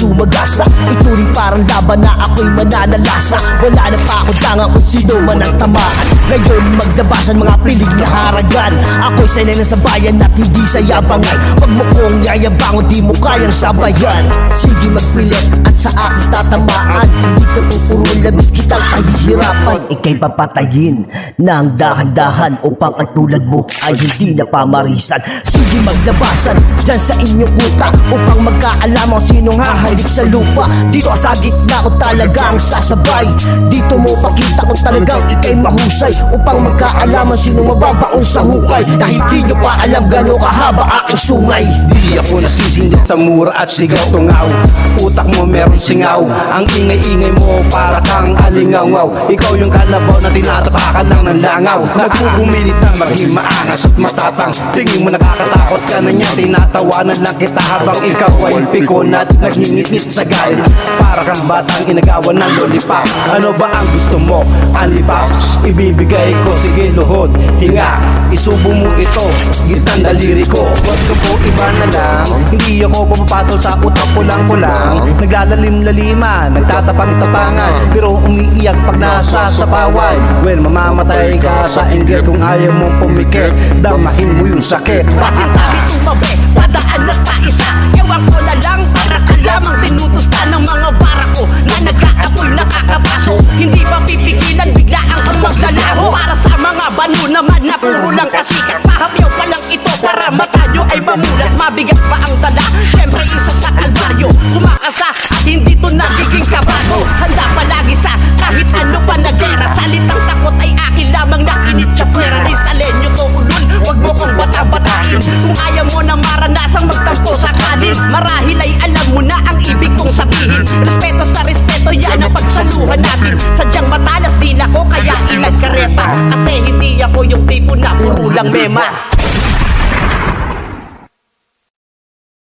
sumagasa. Ito rin parang laban na ako'y mananalasa. Wala na pa ako tangang kung sino man ang tamaan. Ngayon magdabasan mga pilig na haragan. Ako'y sanay na sa bayan at hindi sa yabangan. Pag mo kong yayabangon di mo kayang sabayan. Sige magpilit at sa akin tatamaan. Hindi ka pupuro labis kitang pahihirapan. Ika'y papatayin ng dahan-dahan upang ang tulad mo ay hindi na pamarisan. Sige maglabasan dyan sa inyong kuta upang magkaalaman sinong hahalik sa lupa. Dito sa gitna ko talagang sasabay. Dito mo pakita kung talagang ika'y mahusay upang magkaalaman sinong mababaon sa hukay. Dahil di nyo pa alam gano'ng kahaba aking sungay. Di ako nasisingit sa mura at sigaw tungaw. Utak mo meron singaw. Ang ingay-ingay mo para kang alingaw. Ikaw yung kalabaw na tinatapakan lang ng langaw. Nagpupumilit na maging maangas at matapang. Tingin mo nakakatakot ka na niya. Tinatawanan lang kita habang ikaw ay pikon at nagngingit sa galit. Para kang batang inagawan ng lollipop. Ano ba ang gusto mo? Alipaps, ibibigay ko, sige luhod. Hinga, isubo mo ito, gitang daliri ko. Wag ka po iba na lang. Hindi ako pumapatol sa utak kulang-kulang. Naglalalim-laliman, nagtatapang-tapangan, pero umiiyak pag nasa sapawan. When mamamatay ka sa inggit kung ayaw mong pumikit, damahin mo yung sakit. Bakit tabi tumabi, padaan na paisa. Ewan ko na lang, para ka lamang tinutos ka ng mga barako na nag-aapoy, nakakapaso. Hindi ba pipigilan, biglaan kang maglalaho. Para sa mga banu naman na puro lang kasikat. Pahapyaw pa lang ito para mata nyo ay mamulat. Mabigat pa ang dala, syempre isa sa kalbaryo. Kumakasa at hindi to nagiging kabado. Handa palagi sa kahit ano pa na gera. Salitang takot ay akin lamang na initya pwera. Rinsalin nyo to ulul, wag mo kong bata-batain. Kung ayaw mo na maranasang magtampo sa kanin, marahil ay alam mo na ang ibig kong sabihin. Respeto sa respeto, yan ang pagsaluhan natin. Sadyang matalas din ako kaya ilag karepa. Kasi hindi ako yung tipo na puro lang mema.